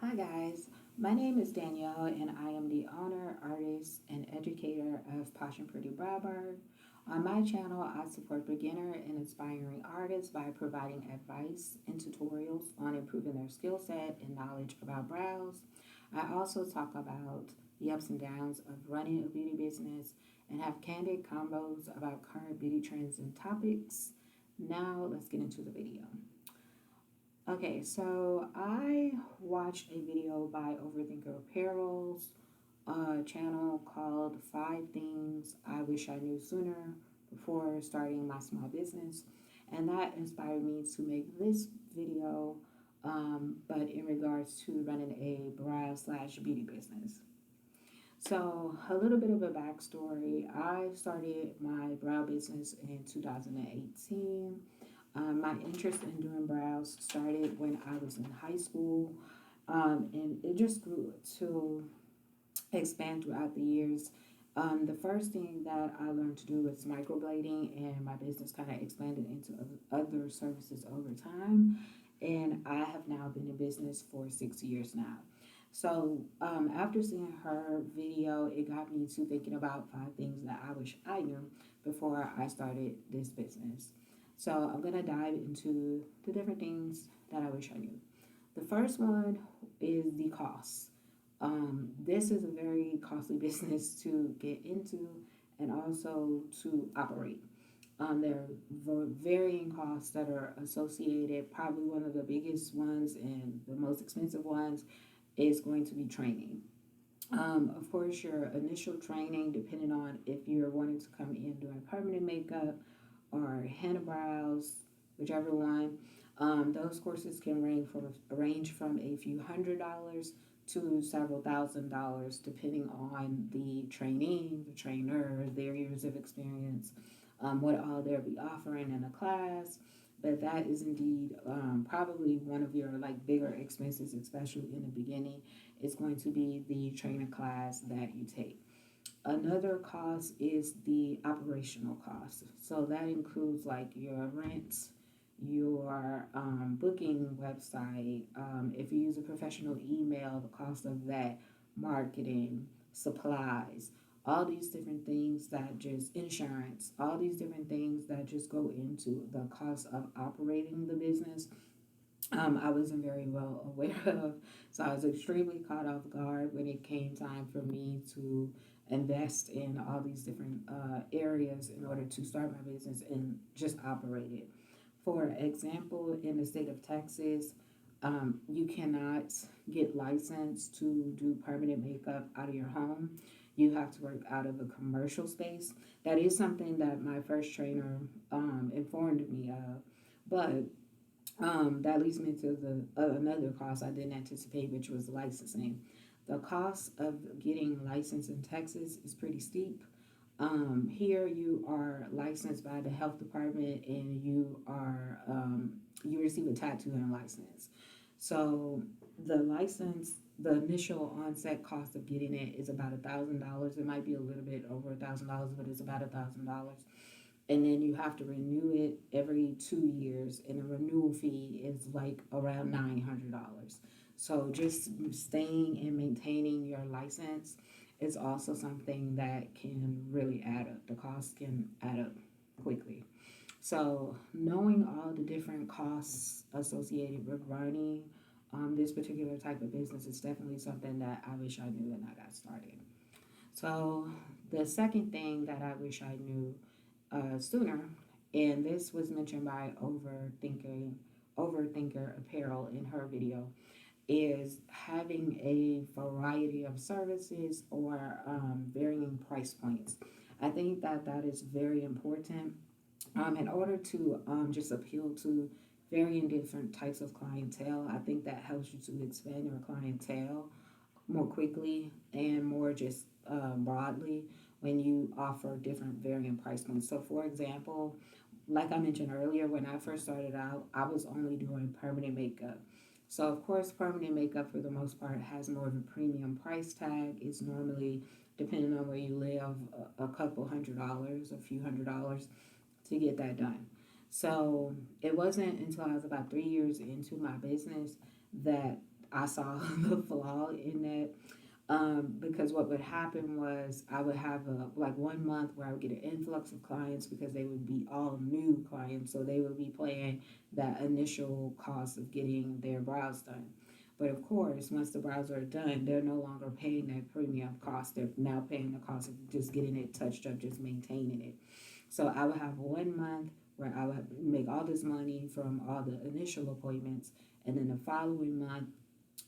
Hi guys, my name is Danielle and I am the owner, artist, and educator of Posh and Pretty Browberg. On my channel, I support beginner and aspiring artists by providing advice and tutorials on improving their skill set and knowledge about brows. I also talk about the ups and downs of running a beauty business and have candid convos about current beauty trends and topics. Now, let's get into the video. Okay, so I watched a video by Overthinker Apparel's channel called Five Things I Wish I Knew Sooner Before Starting My Small Business. And that inspired me to make this video, but in regards to running a brow slash beauty business. So, a little bit of a backstory. I started my brow business in 2018. My interest in doing brows started when I was in high school, and it just grew to expand throughout the years. The first thing that I learned to do was microblading, and my business kind of expanded into other services over time. And I have now been in business for 6 years now. So, after seeing her video, it got me to thinking about five things that I wish I knew before I started this business. So, I'm going to dive into the different things that I wish I knew. The first one is the cost. This is a very costly business to get into and also to operate. There are varying costs that are associated. Probably one of the biggest ones and the most expensive ones is going to be training. Of course, your initial training, depending on if you're wanting to come in doing permanent makeup or henna brows, whichever one, those courses can range from a few $100s to several $1,000s, depending on the trainee, the trainer, their years of experience, what all they'll be offering in a class. But that is indeed probably one of your like bigger expenses, especially in the beginning. Is going to be the trainer class that you take. Another cost is the operational cost. So that includes like your rent, your booking website, if you use a professional email, the cost of that, marketing, supplies, all these different things that just insurance, all these different things that just go into the cost of operating the business. I wasn't very well aware of. So I was extremely caught off guard when it came time for me to invest in all these different areas in order to start my business and just operate it. For example, in the state of Texas, you cannot get licensed to do permanent makeup out of your home. You have to work out of a commercial space. That is something that my first trainer informed me of. But that leads me to the another cost I didn't anticipate, which was licensing. The cost of getting licensed in Texas is pretty steep. Here you are licensed by the health department, and you receive a tattooing license. So the license, the initial onset cost of getting it is about $1,000. It might be a little bit over $1,000, but it's about $1,000. And then you have to renew it every 2 years, and the renewal fee is like around $900. So just staying and maintaining your license is also something that can really add up. The cost can add up quickly. So knowing all the different costs associated with running this particular type of business is definitely something that I wish I knew when I got started. So the second thing that I wish I knew sooner, and this was mentioned by Overthinker Apparel in her video, is having a variety of services or varying price points. I think that that is very important in order to just appeal to varying different types of clientele. I think that helps you to expand your clientele more quickly and more just broadly when you offer different varying price points. So, for example, like I mentioned earlier, when I first started out, I was only doing permanent makeup. So, of course, permanent makeup for the most part has more of a premium price tag. It's normally, depending on where you live, a couple $100s, a few $100s to get that done. So, it wasn't until I was about 3 years into my business that I saw the flaw in that. Because what would happen was I would have like 1 month where I would get an influx of clients because they would be all new clients, so they would be paying that initial cost of getting their brows done. But of course, once the brows are done, they're no longer paying that premium cost. They're now paying the cost of just getting it touched up, just maintaining it. So I would have 1 month where I would make all this money from all the initial appointments, and then the following month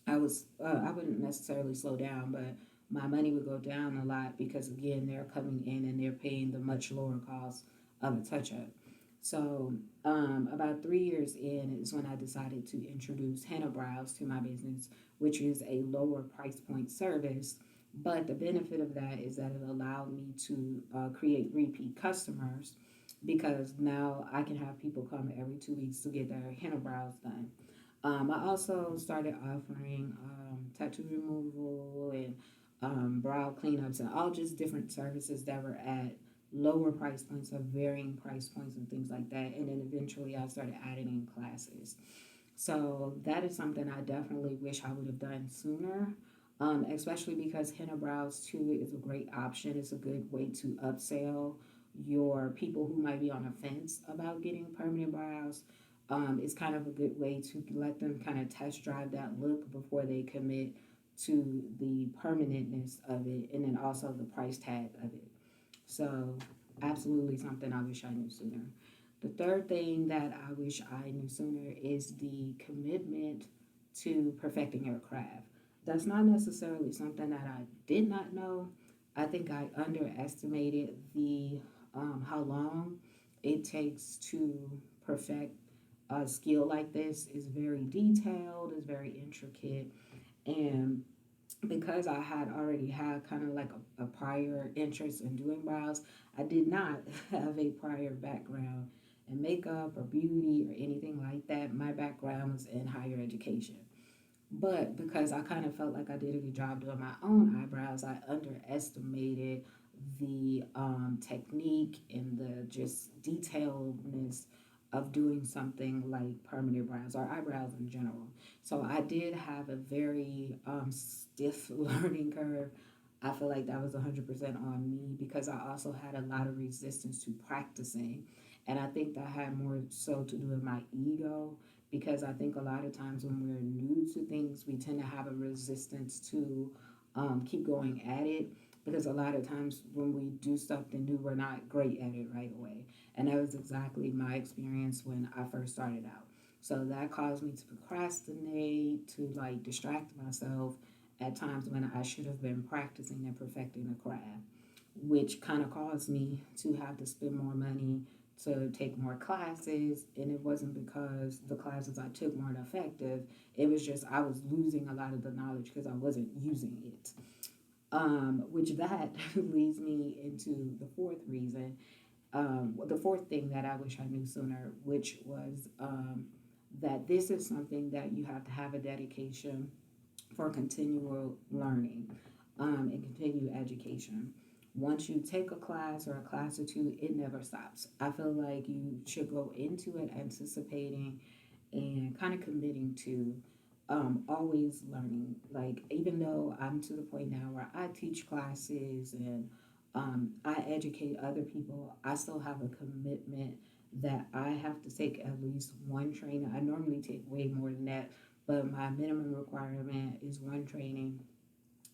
I wouldn't necessarily slow down, but my money would go down a lot because again they're coming in and they're paying the much lower cost of a touch up. So about 3 years in is when I decided to introduce henna brows to my business, which is a lower price point service. But the benefit of that is that it allowed me to create repeat customers because now I can have people come every 2 weeks to get their henna brows done. I also started offering tattoo removal and brow cleanups and all just different services that were at lower price points or varying price points and things like that. And then eventually I started adding in classes. So that is something I definitely wish I would have done sooner. Especially because henna brows too is a great option. It's a good way to upsell your people who might be on the fence about getting permanent brows. It's kind of a good way to let them kind of test drive that look before they commit to the permanentness of it and then also the price tag of it. So, absolutely something I wish I knew sooner. The third thing that I wish I knew sooner is the commitment to perfecting your craft. That's not necessarily something that I did not know. I think I underestimated the how long it takes to perfect a skill like this. Is very detailed, is very intricate, and because I had already had kind of like a prior interest in doing brows, I did not have a prior background in makeup or beauty or anything like that. My background was in higher education. But because I kind of felt like I did a good job doing my own eyebrows, I underestimated the technique and the just detailedness of doing something like permanent brows or eyebrows in general. So I did have a very stiff learning curve. I feel like that was 100% on me because I also had a lot of resistance to practicing. And I think that had more so to do with my ego because I think a lot of times when we're new to things, we tend to have a resistance to keep going at it because a lot of times when we do something new, we're not great at it right away. And that was exactly my experience when I first started out. So that caused me to procrastinate, to like distract myself at times when I should have been practicing and perfecting the craft, which kind of caused me to have to spend more money to take more classes. And it wasn't because the classes I took weren't effective, it was just I was losing a lot of the knowledge because I wasn't using it. Which that leads me into the fourth reason, the fourth thing that I wish I knew sooner, which was that this is something that you have to have a dedication for continual learning and continued education. Once you take a class or a class or two, it never stops. I feel like you should go into it anticipating and kind of committing to always learning. Like, even though I'm to the point now where I teach classes and I educate other people, I still have a commitment that I have to take at least one training. I normally take way more than that, but my minimum requirement is one training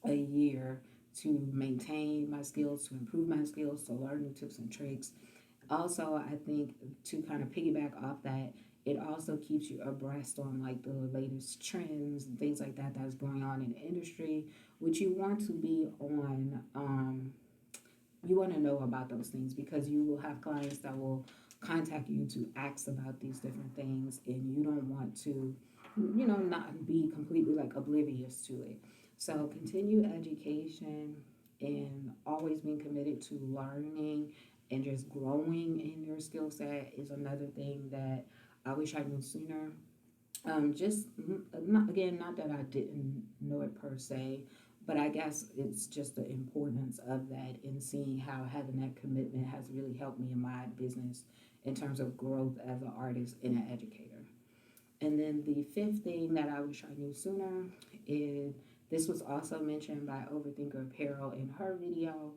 a year to maintain my skills, to improve my skills, to learn new tips and tricks. Also, I think to kind of piggyback off that, it also keeps you abreast on like the latest trends and things like that that's going on in the industry, which you want to be on. You want to know about those things because you will have clients that will contact you to ask about these different things, and you don't want to, not be completely like oblivious to it. So, continue education and always being committed to learning and just growing in your skill set is another thing that I wish I knew sooner. Just not again, not that I didn't know it per se, but I guess it's just the importance of that and seeing how having that commitment has really helped me in my business in terms of growth as an artist and an educator. And then the fifth thing that I wish I knew sooner is this was also mentioned by Overthinker Apparel in her video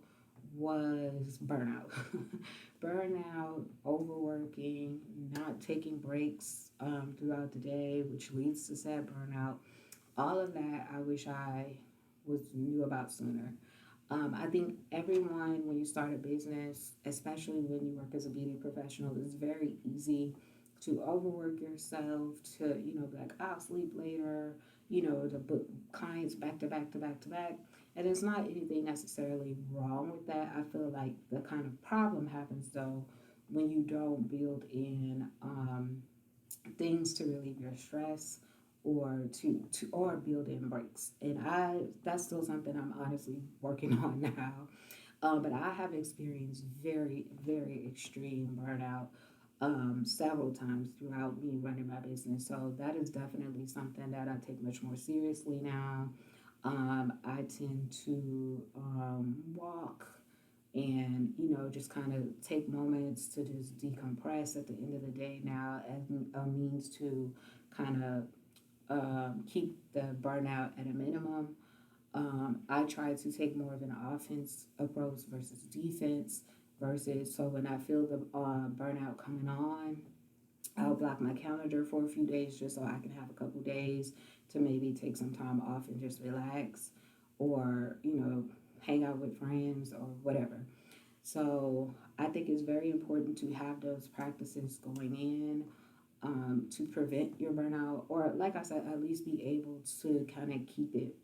was burnout. Burnout, overworking, not taking breaks throughout the day, which leads to sad burnout. All of that I wish I was knew about sooner. I think everyone, when you start a business, especially when you work as a beauty professional, it's very easy to overwork yourself, to, be like, I'll sleep later, to book clients back to back to back to back. And it's not anything necessarily wrong with that. I feel like the kind of problem happens though when you don't build in things to relieve your stress or to or build in breaks. And I that's still something I'm honestly working on now. But I have experienced very, very extreme burnout several times throughout me running my business. So that is definitely something that I take much more seriously now. I tend to walk and just kind of take moments to just decompress at the end of the day now as a means to kind of keep the burnout at a minimum. I try to take more of an offense approach versus defense versus so when I feel the burnout coming on, I'll block my calendar for a few days just so I can have a couple days to maybe take some time off and just relax or hang out with friends or whatever. So I think it's very important to have those practices going in to prevent your burnout, or like I said, at least be able to kind of keep it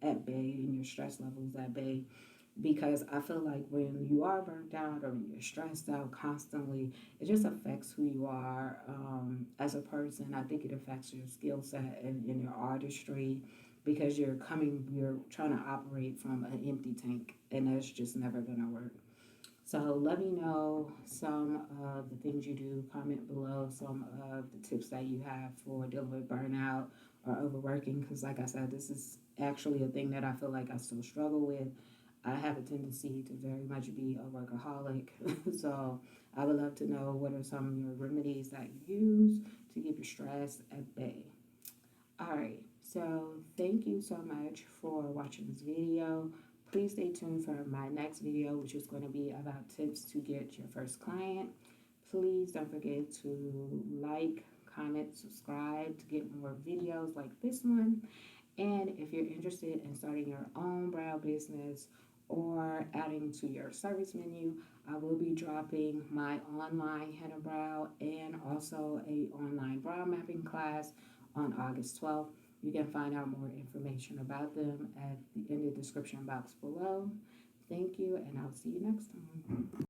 at bay and your stress levels at bay. Because I feel like when you are burnt out or when you're stressed out constantly, it just affects who you are as a person. I think it affects your skill set and your artistry because you're trying to operate from an empty tank, and that's just never gonna work. So let me know some of the things you do. Comment below some of the tips that you have for dealing with burnout or overworking. Because, like I said, this is actually a thing that I feel like I still struggle with. I have a tendency to very much be a workaholic. So I would love to know what are some of your remedies that you use to keep your stress at bay. All right, so thank you so much for watching this video. Please stay tuned for my next video, which is going to be about tips to get your first client. Please don't forget to like, comment, subscribe to get more videos like this one. And if you're interested in starting your own brow business or adding to your service menu, I will be dropping my online henna brow and also a online brow mapping class on August 12th. You can find out more information about them in the description box below. Thank you, and I'll see you next time.